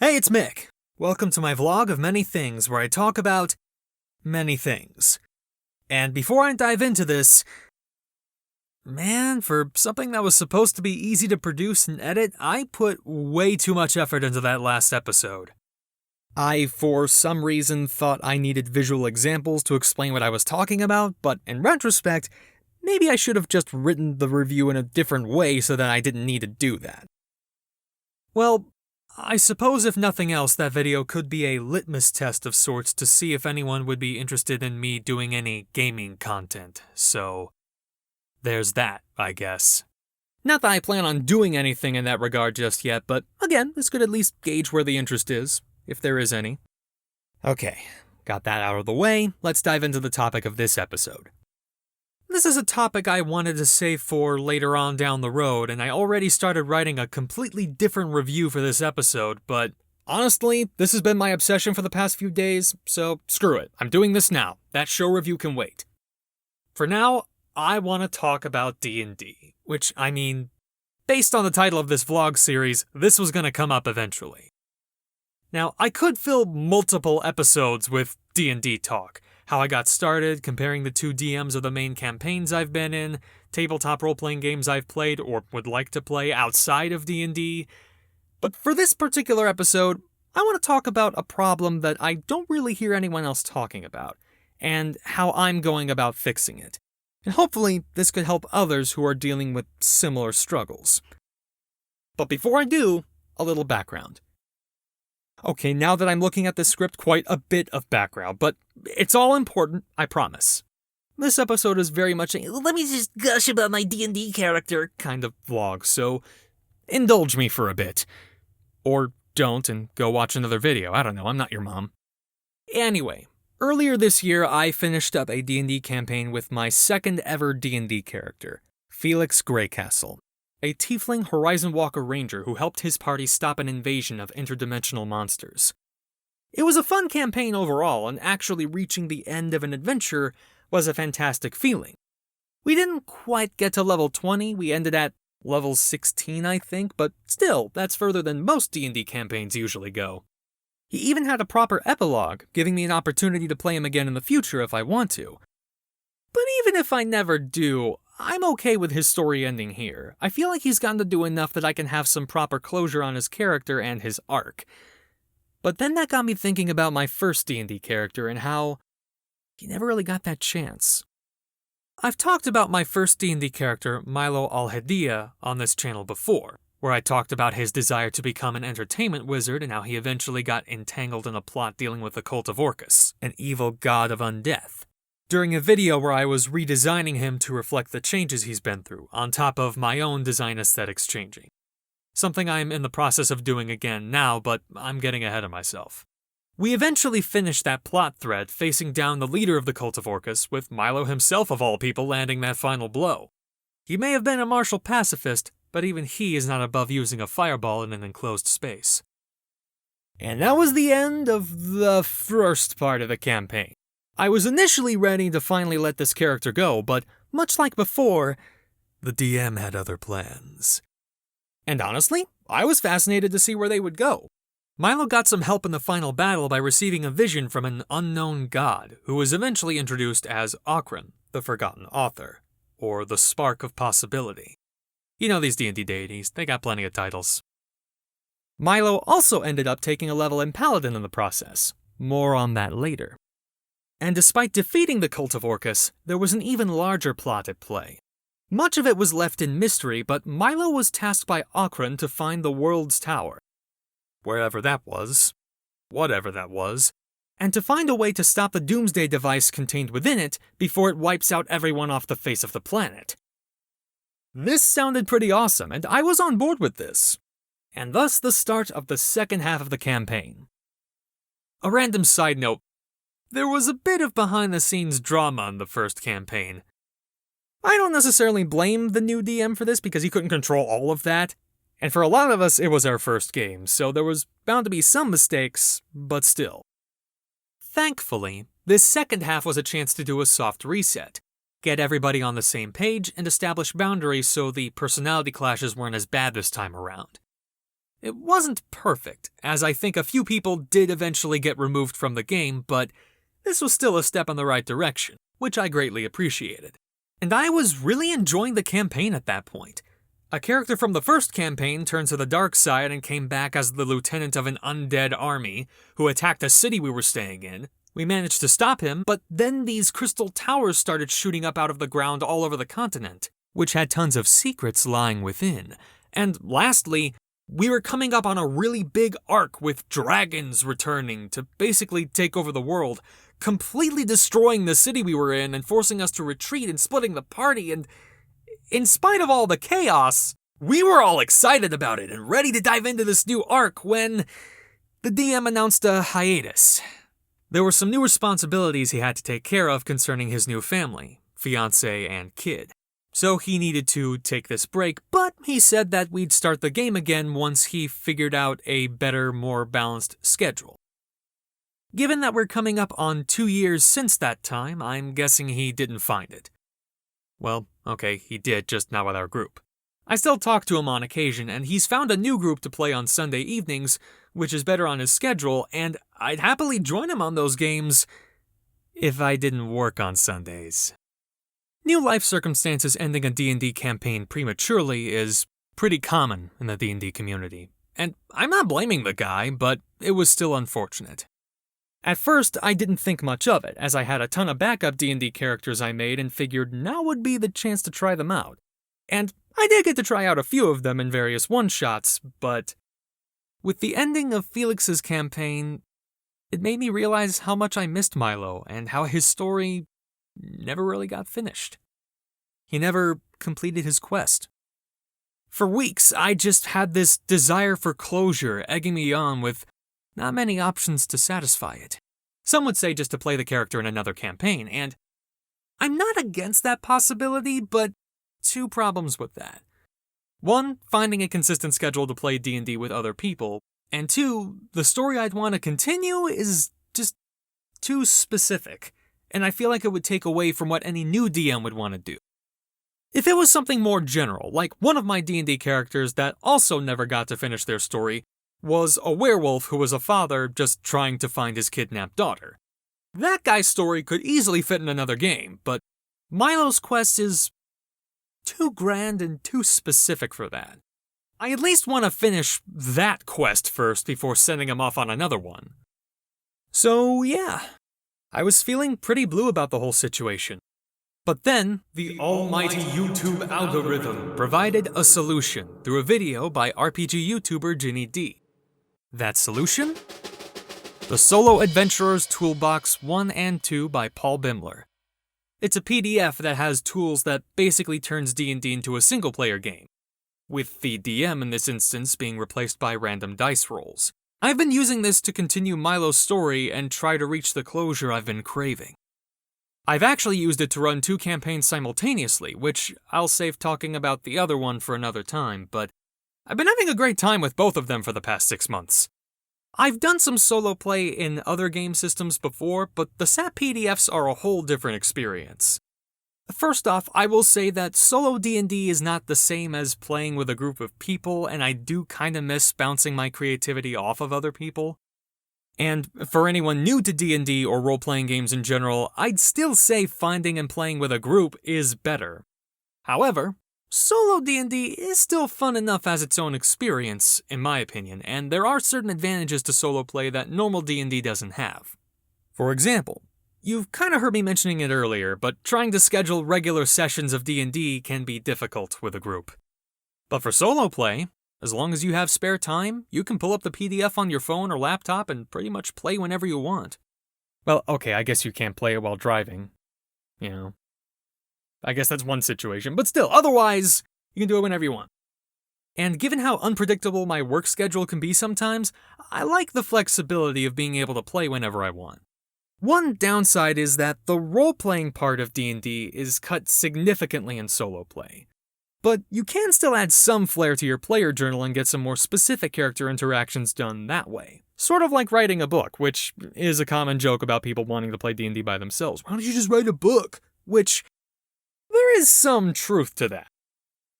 Hey, it's Mick. Welcome to my vlog of many things where I talk about many things. And before I dive into this, man, for something that was supposed to be easy to produce and edit, I put way too much effort into that last episode. I, for some reason, thought I needed visual examples to explain what I was talking about, but in retrospect, maybe I should have just written the review in a different way so that I didn't need to do that. Well, I suppose if nothing else, that video could be a litmus test of sorts to see if anyone would be interested in me doing any gaming content, so there's that, I guess. Not that I plan on doing anything in that regard just yet, but again, this could at least gauge where the interest is, if there is any. Okay, got that out of the way, let's dive into the topic of this episode. This is a topic I wanted to save for later on down the road, and I already started writing a completely different review for this episode, but honestly, this has been my obsession for the past few days, so screw it, I'm doing this now. That show review can wait. For now, I want to talk about D&D, which, I mean, based on the title of this vlog series, this was going to come up eventually. Now, I could fill multiple episodes with D&D talk, how I got started, comparing the two DMs of the main campaigns I've been in, tabletop role-playing games I've played or would like to play outside of D&D. But for this particular episode, I want to talk about a problem that I don't really hear anyone else talking about, and how I'm going about fixing it. And hopefully, this could help others who are dealing with similar struggles. But before I do, a little background. Okay, now that I'm looking at this script, quite a bit of background, but it's all important, I promise. This episode is very much a let me just gush about my D&D character kind of vlog, so indulge me for a bit. Or don't and go watch another video, I don't know, I'm not your mom. Anyway, earlier this year I finished up a D&D campaign with my second ever D&D character, Felix Greycastle, a tiefling Horizon Walker ranger who helped his party stop an invasion of interdimensional monsters. It was a fun campaign overall, and actually reaching the end of an adventure was a fantastic feeling. We didn't quite get to level 20, we ended at level 16 I think, but still, that's further than most D&D campaigns usually go. He even had a proper epilogue, giving me an opportunity to play him again in the future if I want to. But even if I never do, I'm okay with his story ending here. I feel like he's gotten to do enough that I can have some proper closure on his character and his arc. But then that got me thinking about my first D&D character and how he never really got that chance. I've talked about my first D&D character, Milo Alhedia, on this channel before, where I talked about his desire to become an entertainment wizard and how he eventually got entangled in a plot dealing with the cult of Orcus, an evil god of undeath, during a video where I was redesigning him to reflect the changes he's been through, on top of my own design aesthetics changing. Something I'm in the process of doing again now, but I'm getting ahead of myself. We eventually finished that plot thread facing down the leader of the cult of Orcus, with Milo himself of all people landing that final blow. He may have been a martial pacifist, but even he is not above using a fireball in an enclosed space. And that was the end of the first part of the campaign. I was initially ready to finally let this character go, but much like before, the DM had other plans. And honestly, I was fascinated to see where they would go. Milo got some help in the final battle by receiving a vision from an unknown god, who was eventually introduced as Okran, the Forgotten Author, or the Spark of Possibility. You know these D&D deities, they got plenty of titles. Milo also ended up taking a level in Paladin in the process. More on that later. And despite defeating the cult of Orcus, there was an even larger plot at play. Much of it was left in mystery, but Milo was tasked by Okran to find the World's Tower, wherever that was, whatever that was, and to find a way to stop the Doomsday device contained within it before it wipes out everyone off the face of the planet. This sounded pretty awesome, and I was on board with this. And thus the start of the second half of the campaign. A random side note, there was a bit of behind-the-scenes drama in the first campaign. I don't necessarily blame the new DM for this because he couldn't control all of that, and for a lot of us it was our first game, so there was bound to be some mistakes, but still. Thankfully, this second half was a chance to do a soft reset, get everybody on the same page, and establish boundaries so the personality clashes weren't as bad this time around. It wasn't perfect, as I think a few people did eventually get removed from the game, but this was still a step in the right direction, which I greatly appreciated. And I was really enjoying the campaign at that point. A character from the first campaign turned to the dark side and came back as the lieutenant of an undead army who attacked a city we were staying in. We managed to stop him, but then these crystal towers started shooting up out of the ground all over the continent, which had tons of secrets lying within. And lastly, we were coming up on a really big arc with dragons returning to basically take over the world, completely destroying the city we were in and forcing us to retreat and splitting the party. And in spite of all the chaos, we were all excited about it and ready to dive into this new arc when the DM announced a hiatus. There were some new responsibilities he had to take care of concerning his new family, fiancé and kid. So he needed to take this break, but he said that we'd start the game again once he figured out a better, more balanced schedule. Given that we're coming up on 2 years since that time, I'm guessing he didn't find it. Well, okay, he did, just not with our group. I still talk to him on occasion, and he's found a new group to play on Sunday evenings, which is better on his schedule, and I'd happily join him on those games if I didn't work on Sundays. New life circumstances ending a D&D campaign prematurely is pretty common in the D&D community, and I'm not blaming the guy, but it was still unfortunate. At first, I didn't think much of it, as I had a ton of backup D&D characters I made and figured now would be the chance to try them out. And I did get to try out a few of them in various one-shots, but with the ending of Felix's campaign, it made me realize how much I missed Milo and how his story never really got finished. He never completed his quest. For weeks, I just had this desire for closure egging me on with not many options to satisfy it. Some would say just to play the character in another campaign, and I'm not against that possibility, but two problems with that. One, finding a consistent schedule to play D&D with other people, and two, the story I'd want to continue is just too specific, and I feel like it would take away from what any new DM would want to do. If it was something more general, like one of my D&D characters that also never got to finish their story was a werewolf who was a father just trying to find his kidnapped daughter. That guy's story could easily fit in another game, but Milo's quest is too grand and too specific for that. I at least want to finish that quest first before sending him off on another one. So yeah, I was feeling pretty blue about the whole situation. But then, the almighty YouTube algorithm provided a solution through a video by RPG YouTuber Ginny D. That solution? The Solo Adventurer's Toolbox 1 and 2 by Paul Bimler. It's a PDF that has tools that basically turns D&D into a single-player game, with the DM in this instance being replaced by random dice rolls. I've been using this to continue Milo's story and try to reach the closure I've been craving. I've actually used it to run 2 campaigns simultaneously, which I'll save talking about the other one for another time, but I've been having a great time with both of them for the past 6 months. I've done some solo play in other game systems before, but the SAP PDFs are a whole different experience. First off, I will say that solo D&D is not the same as playing with a group of people, and I do kinda miss bouncing my creativity off of other people. And for anyone new to D&D or role-playing games in general, I'd still say finding and playing with a group is better. However, solo D&D is still fun enough as its own experience, in my opinion, and there are certain advantages to solo play that normal D&D doesn't have. For example, you've kinda heard me mentioning it earlier, but trying to schedule regular sessions of D&D can be difficult with a group. But for solo play, as long as you have spare time, you can pull up the PDF on your phone or laptop and pretty much play whenever you want. Well, okay, I guess you can't play it while driving. You know. I guess that's one situation, but still, otherwise, you can do it whenever you want. And given how unpredictable my work schedule can be sometimes, I like the flexibility of being able to play whenever I want. One downside is that the role-playing part of D&D is cut significantly in solo play. But you can still add some flair to your player journal and get some more specific character interactions done that way. Sort of like writing a book, which is a common joke about people wanting to play D&D by themselves. Why don't you just write a book? Which, there is some truth to that.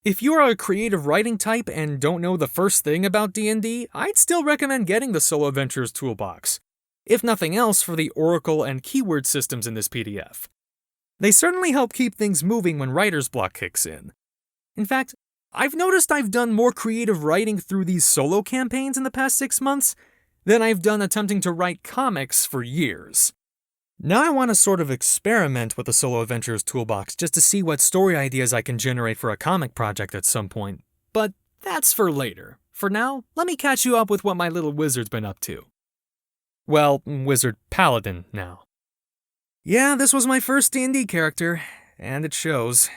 If you're a creative writing type and don't know the first thing about D&D, I'd still recommend getting the Solo Adventures Toolbox, if nothing else for the oracle and keyword systems in this PDF. They certainly help keep things moving when writer's block kicks in. In fact, I've noticed I've done more creative writing through these solo campaigns in the past 6 months than I've done attempting to write comics for years. Now I want to sort of experiment with the Solo Adventures Toolbox just to see what story ideas I can generate for a comic project at some point, but that's for later. For now, let me catch you up with what my little wizard's been up to. Well, wizard paladin now. Yeah, this was my first D&D character, and it shows.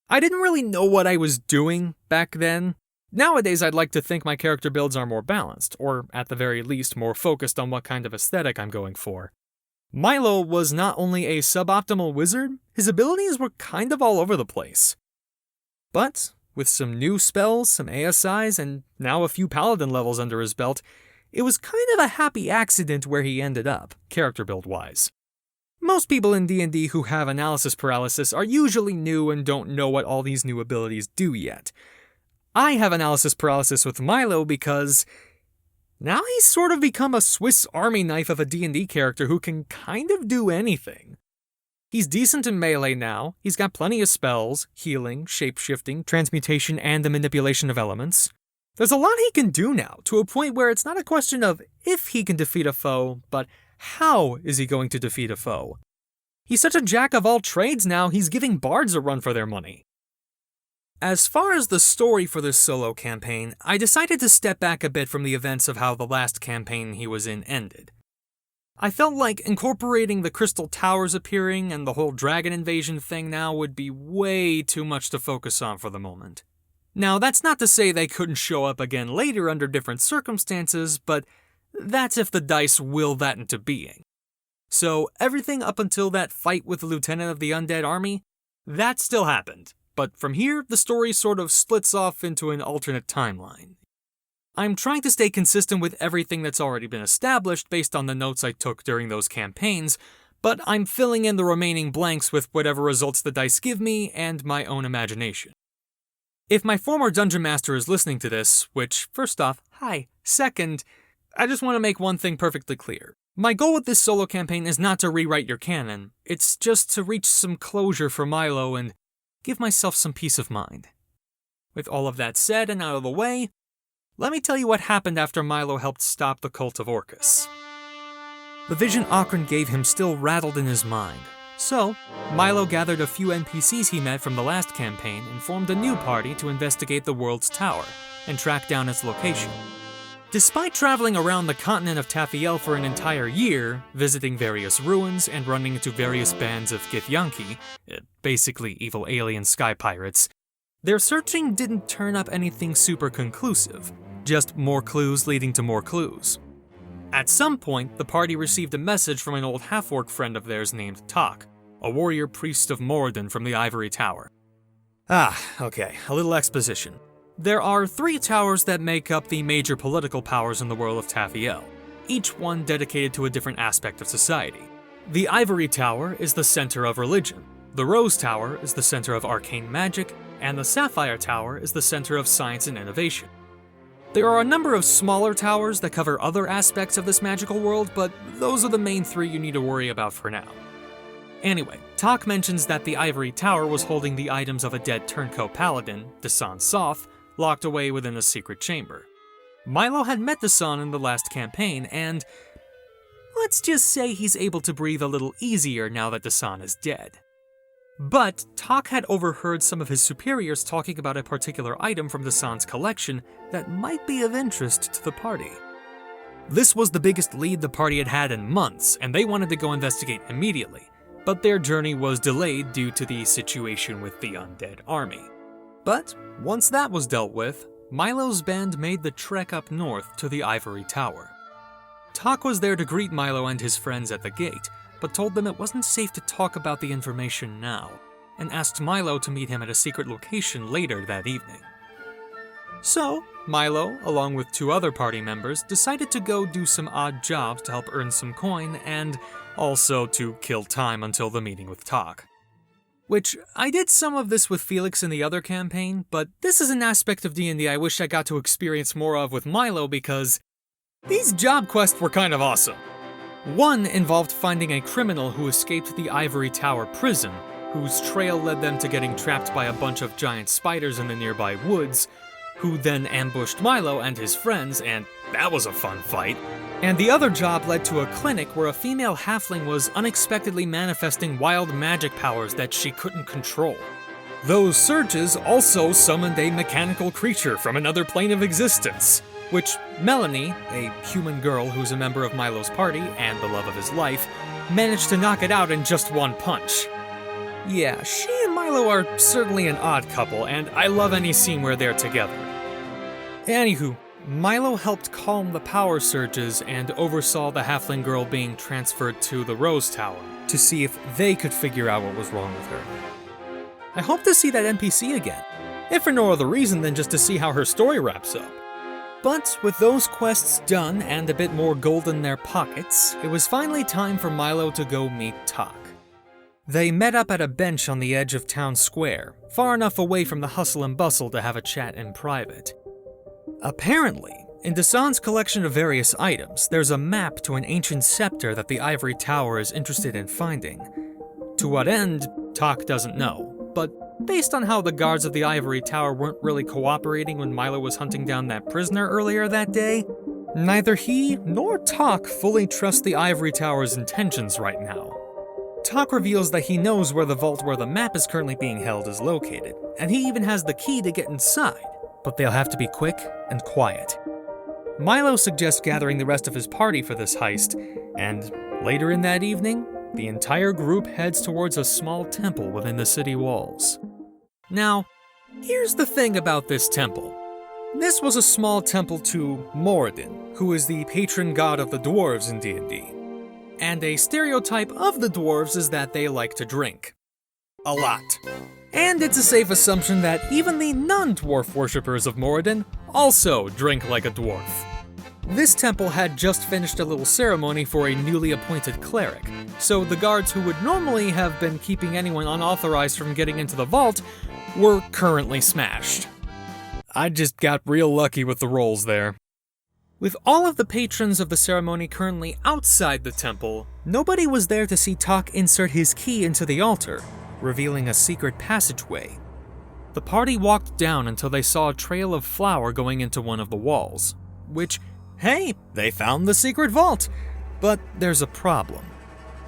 I didn't really know what I was doing back then. Nowadays, I'd like to think my character builds are more balanced, or at the very least, more focused on what kind of aesthetic I'm going for. Milo was not only a suboptimal wizard, his abilities were kind of all over the place. But with some new spells, some ASIs, and now a few paladin levels under his belt, it was kind of a happy accident where he ended up, character build-wise. Most people in D&D who have analysis paralysis are usually new and don't know what all these new abilities do yet. I have analysis paralysis with Milo because now he's sort of become a Swiss Army knife of a D&D character who can kind of do anything. He's decent in melee now, he's got plenty of spells, healing, shapeshifting, transmutation, and the manipulation of elements. There's a lot he can do now, to a point where it's not a question of if he can defeat a foe, but how is he going to defeat a foe? He's such a jack of all trades now, he's giving bards a run for their money. As far as the story for this solo campaign, I decided to step back a bit from the events of how the last campaign he was in ended. I felt like incorporating the Crystal Towers appearing and the whole dragon invasion thing now would be way too much to focus on for the moment. Now, that's not to say they couldn't show up again later under different circumstances, but that's if the dice will that into being. So everything up until that fight with the Lieutenant of the Undead Army, that still happened. But from here, the story sort of splits off into an alternate timeline. I'm trying to stay consistent with everything that's already been established based on the notes I took during those campaigns, but I'm filling in the remaining blanks with whatever results the dice give me and my own imagination. If my former Dungeon Master is listening to this, which, first off, hi. Second, I just want to make one thing perfectly clear. My goal with this solo campaign is not to rewrite your canon, it's just to reach some closure for Milo and give myself some peace of mind. With all of that said and out of the way, let me tell you what happened after Milo helped stop the cult of Orcus. The vision Akron gave him still rattled in his mind, so Milo gathered a few NPCs he met from the last campaign and formed a new party to investigate the world's tower and track down its location. Despite traveling around the continent of Tafiel for an entire year, visiting various ruins and running into various bands of Githyanki, basically evil alien sky pirates, their searching didn't turn up anything super conclusive, just more clues leading to more clues. At some point, the party received a message from an old half-orc friend of theirs named Tak, a warrior priest of Moradin from the Ivory Tower. Okay, a little exposition. There are 3 towers that make up the major political powers in the world of Tafiel, each one dedicated to a different aspect of society. The Ivory Tower is the center of religion, the Rose Tower is the center of arcane magic, and the Sapphire Tower is the center of science and innovation. There are a number of smaller towers that cover other aspects of this magical world, but those are the main 3 you need to worry about for now. Anyway, Tak mentions that the Ivory Tower was holding the items of a dead turncoat paladin, Dasan Soth, locked away within a secret chamber. Milo had met Dasan in the last campaign, and let's just say he's able to breathe a little easier now that Dasan is dead. But Tak had overheard some of his superiors talking about a particular item from Dasan's collection that might be of interest to the party. This was the biggest lead the party had had in months, and they wanted to go investigate immediately, but their journey was delayed due to the situation with the undead army. But once that was dealt with, Milo's band made the trek up north to the Ivory Tower. Tak was there to greet Milo and his friends at the gate, but told them it wasn't safe to talk about the information now, and asked Milo to meet him at a secret location later that evening. So, Milo, along with 2 other party members, decided to go do some odd jobs to help earn some coin and also to kill time until the meeting with Tak. Which, I did some of this with Felix in the other campaign, but this is an aspect of D&D I wish I got to experience more of with Milo because these job quests were kind of awesome. One involved finding a criminal who escaped the Ivory Tower prison, whose trail led them to getting trapped by a bunch of giant spiders in the nearby woods, who then ambushed Milo and his friends, and that was a fun fight. And the other job led to a clinic where a female halfling was unexpectedly manifesting wild magic powers that she couldn't control. Those surges also summoned a mechanical creature from another plane of existence, which Melanie, a human girl who's a member of Milo's party and the love of his life, managed to knock it out in just one punch. Yeah, she and Milo are certainly an odd couple, and I love any scene where they're together. Anywho, Milo helped calm the power surges and oversaw the halfling girl being transferred to the Rose Tower to see if they could figure out what was wrong with her. I hope to see that NPC again, if for no other reason than just to see how her story wraps up. But with those quests done and a bit more gold in their pockets, it was finally time for Milo to go meet Tak. They met up at a bench on the edge of town square, far enough away from the hustle and bustle to have a chat in private. Apparently, in Dasan's collection of various items, there's a map to an ancient scepter that the Ivory Tower is interested in finding. To what end, Tak doesn't know, but based on how the guards of the Ivory Tower weren't really cooperating when Milo was hunting down that prisoner earlier that day, neither he nor Tak fully trust the Ivory Tower's intentions right now. Tak reveals that he knows where the vault where the map is currently being held is located, and he even has the key to get inside, but they'll have to be quick and quiet. Milo suggests gathering the rest of his party for this heist, and later in that evening, the entire group heads towards a small temple within the city walls. Now, here's the thing about this temple. This was a small temple to Moradin, who is the patron god of the dwarves in D&D. And a stereotype of the dwarves is that they like to drink. A lot. And it's a safe assumption that even the non-dwarf worshippers of Moradin also drink like a dwarf. This temple had just finished a little ceremony for a newly appointed cleric, so the guards who would normally have been keeping anyone unauthorized from getting into the vault were currently smashed. I just got real lucky with the rolls there. With all of the patrons of the ceremony currently outside the temple, nobody was there to see Tak insert his key into the altar, revealing a secret passageway. The party walked down until they saw a trail of flour going into one of the walls, which, hey, they found the secret vault! But there's a problem.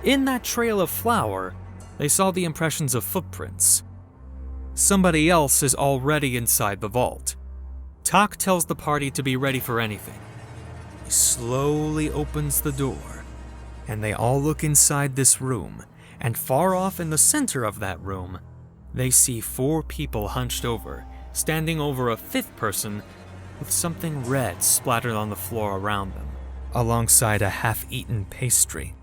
In that trail of flour, they saw the impressions of footprints. Somebody else is already inside the vault. Tak tells the party to be ready for anything. He slowly opens the door, and they all look inside this room, and far off in the center of that room, they see 4 people hunched over, standing over a 5th person with something red splattered on the floor around them, alongside a half-eaten pastry.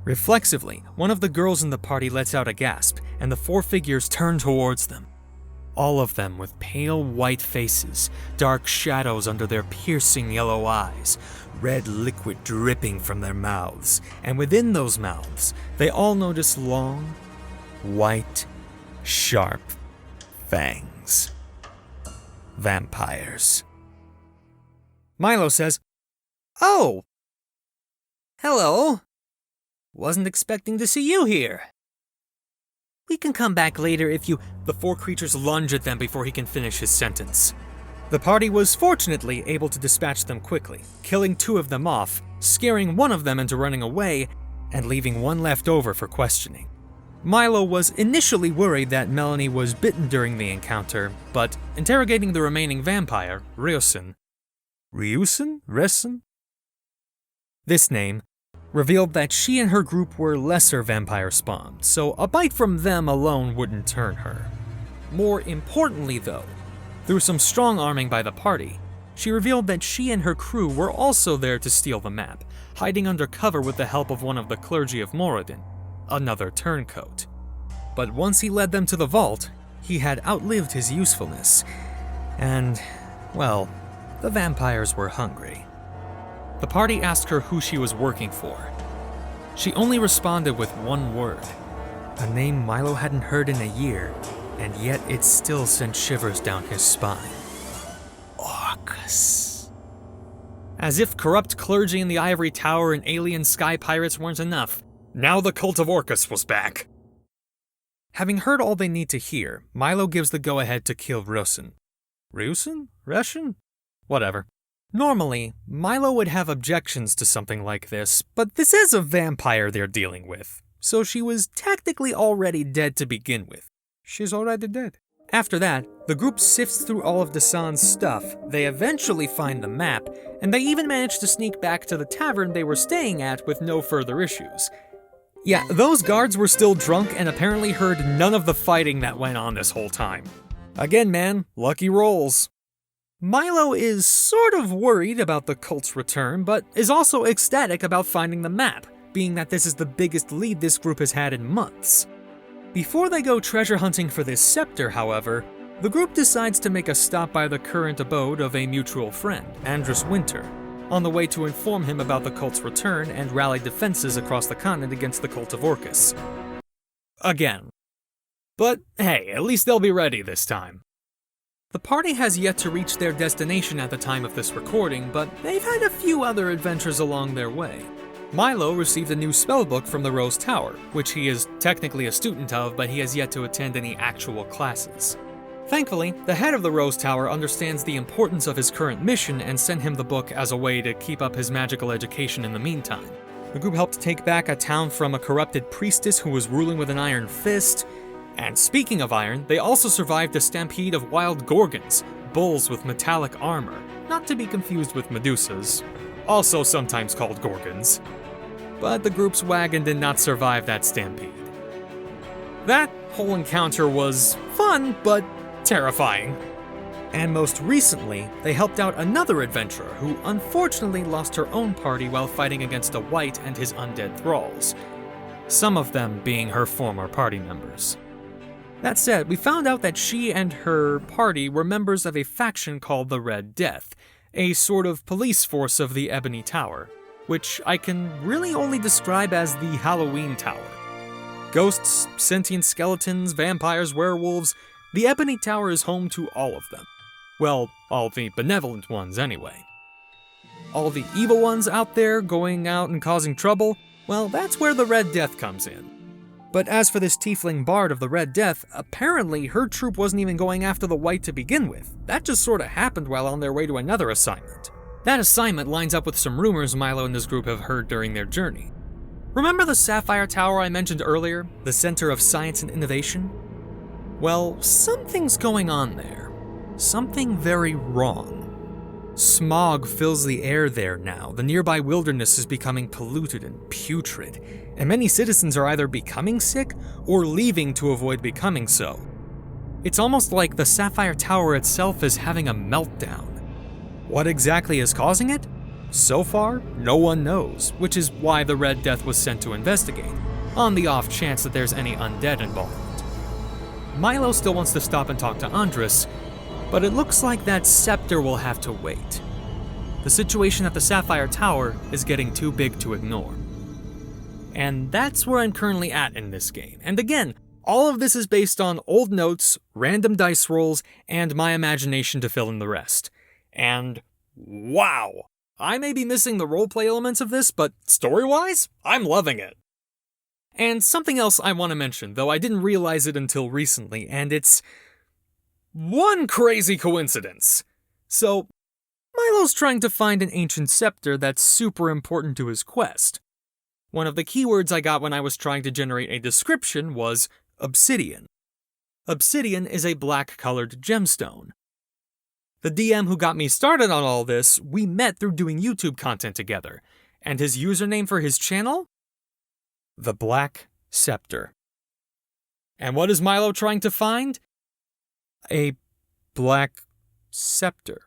Reflexively, one of the girls in the party lets out a gasp, and the 4 figures turn towards them. All of them with pale white faces, dark shadows under their piercing yellow eyes, red liquid dripping from their mouths, and within those mouths, they all notice long, white, sharp fangs. Vampires. Milo says, "Oh! Hello. Wasn't expecting to see you here. We can come back later if you—" The 4 creatures lunge at them before he can finish his sentence. The party was fortunately able to dispatch them quickly, killing 2 of them off, scaring one of them into running away, and leaving one left over for questioning. Milo was initially worried that Melanie was bitten during the encounter, but interrogating the remaining vampire, Ryusen, this name, revealed that she and her group were lesser vampire spawned, so a bite from them alone wouldn't turn her. More importantly though, through some strong arming by the party, she revealed that she and her crew were also there to steal the map, hiding under cover with the help of one of the clergy of Moradin, another turncoat. But once he led them to the vault, he had outlived his usefulness, and, well, the vampires were hungry. The party asked her who she was working for. She only responded with one word: A name Milo hadn't heard in a year, and yet it still sent shivers down his spine. Orcus. As if corrupt clergy in the Ivory Tower and alien sky pirates weren't enough, now the cult of Orcus was back. Having heard all they need to hear, Milo gives the go-ahead to kill Rusin. Rusin? Russian? Whatever. Normally, Milo would have objections to something like this, but this is a vampire they're dealing with, so she was technically already dead to begin with. She's already dead. After that, the group sifts through all of Dasan's stuff, they eventually find the map, and they even manage to sneak back to the tavern they were staying at with no further issues. Yeah, those guards were still drunk and apparently heard none of the fighting that went on this whole time. Again, man, lucky rolls. Milo is sort of worried about the cult's return, but is also ecstatic about finding the map, being that this is the biggest lead this group has had in months. Before they go treasure hunting for this scepter, however, the group decides to make a stop by the current abode of a mutual friend, Andrus Winter, on the way to inform him about the cult's return and rally defenses across the continent against the cult of Orcus. Again. But hey, at least they'll be ready this time. The party has yet to reach their destination at the time of this recording, but they've had a few other adventures along their way. Milo received a new spellbook from the Rose Tower, which he is technically a student of, but he has yet to attend any actual classes. Thankfully, the head of the Rose Tower understands the importance of his current mission and sent him the book as a way to keep up his magical education in the meantime. The group helped take back a town from a corrupted priestess who was ruling with an iron fist. And speaking of iron, they also survived a stampede of wild gorgons, bulls with metallic armor, not to be confused with Medusas, also sometimes called gorgons. But the group's wagon did not survive that stampede. That whole encounter was fun, but terrifying. And most recently, they helped out another adventurer who unfortunately lost her own party while fighting against a wight and his undead thralls, some of them being her former party members. That said, we found out that she and her party were members of a faction called the Red Death, a sort of police force of the Ebony Tower, which I can really only describe as the Halloween Tower. Ghosts, sentient skeletons, vampires, werewolves, the Ebony Tower is home to all of them. Well, all the benevolent ones anyway. All the evil ones out there going out and causing trouble, well, that's where the Red Death comes in. But as for this tiefling bard of the Red Death, apparently her troop wasn't even going after the wight to begin with. That just sorta happened while on their way to another assignment. That assignment lines up with some rumors Milo and his group have heard during their journey. Remember the Sapphire Tower I mentioned earlier? The center of science and innovation? Well, something's going on there. Something very wrong. Smog fills the air there now. The nearby wilderness is becoming polluted and putrid, and many citizens are either becoming sick or leaving to avoid becoming so. It's almost like the Sapphire Tower itself is having a meltdown. What exactly is causing it? So far, no one knows, which is why the Red Death was sent to investigate, on the off chance that there's any undead involvement. Milo still wants to stop and talk to Andrus, but it looks like that scepter will have to wait. The situation at the Sapphire Tower is getting too big to ignore. And that's where I'm currently at in this game. And again, all of this is based on old notes, random dice rolls, and my imagination to fill in the rest. And wow! I may be missing the roleplay elements of this, but story-wise, I'm loving it. And something else I want to mention, though I didn't realize it until recently, and it's one crazy coincidence. So, Milo's trying to find an ancient scepter that's super important to his quest. One of the keywords I got when I was trying to generate a description was obsidian. Obsidian is a black-colored gemstone. The DM who got me started on all this, we met through doing YouTube content together, and his username for his channel? The Black Scepter. And what is Milo trying to find? A black scepter.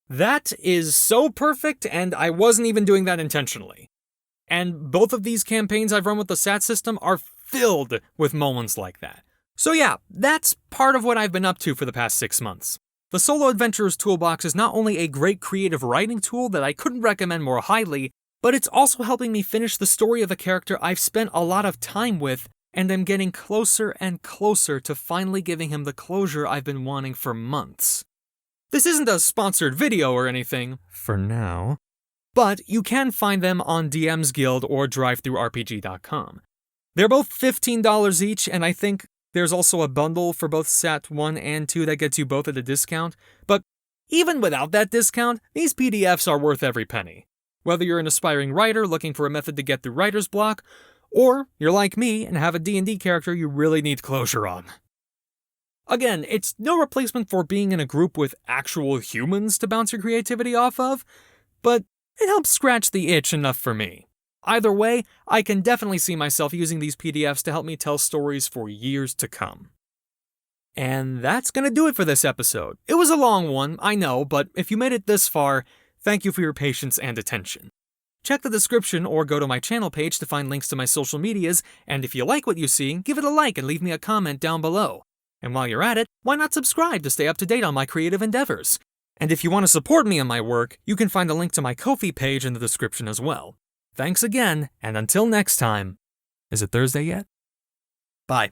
That is so perfect, and I wasn't even doing that intentionally. And both of these campaigns I've run with the SAT system are filled with moments like that. So yeah, that's part of what I've been up to for the past 6 months. The Solo Adventurer's Toolbox is not only a great creative writing tool that I couldn't recommend more highly, but it's also helping me finish the story of a character I've spent a lot of time with and I'm getting closer and closer to finally giving him the closure I've been wanting for months. This isn't a sponsored video or anything, for now, but you can find them on DM's Guild or DriveThruRPG.com. They're both $15 each, and I think there's also a bundle for both Sat 1 and 2 that gets you both at a discount, but even without that discount, these PDFs are worth every penny. Whether you're an aspiring writer looking for a method to get through writer's block, or you're like me and have a D&D character you really need closure on. Again, it's no replacement for being in a group with actual humans to bounce your creativity off of, but it helps scratch the itch enough for me. Either way, I can definitely see myself using these PDFs to help me tell stories for years to come. And that's gonna do it for this episode. It was a long one, I know, but if you made it this far, thank you for your patience and attention. Check the description or go to my channel page to find links to my social medias, and if you like what you see, give it a like and leave me a comment down below. And while you're at it, why not subscribe to stay up to date on my creative endeavors? And if you want to support me in my work, you can find a link to my Ko-fi page in the description as well. Thanks again, and until next time. Is it Thursday yet?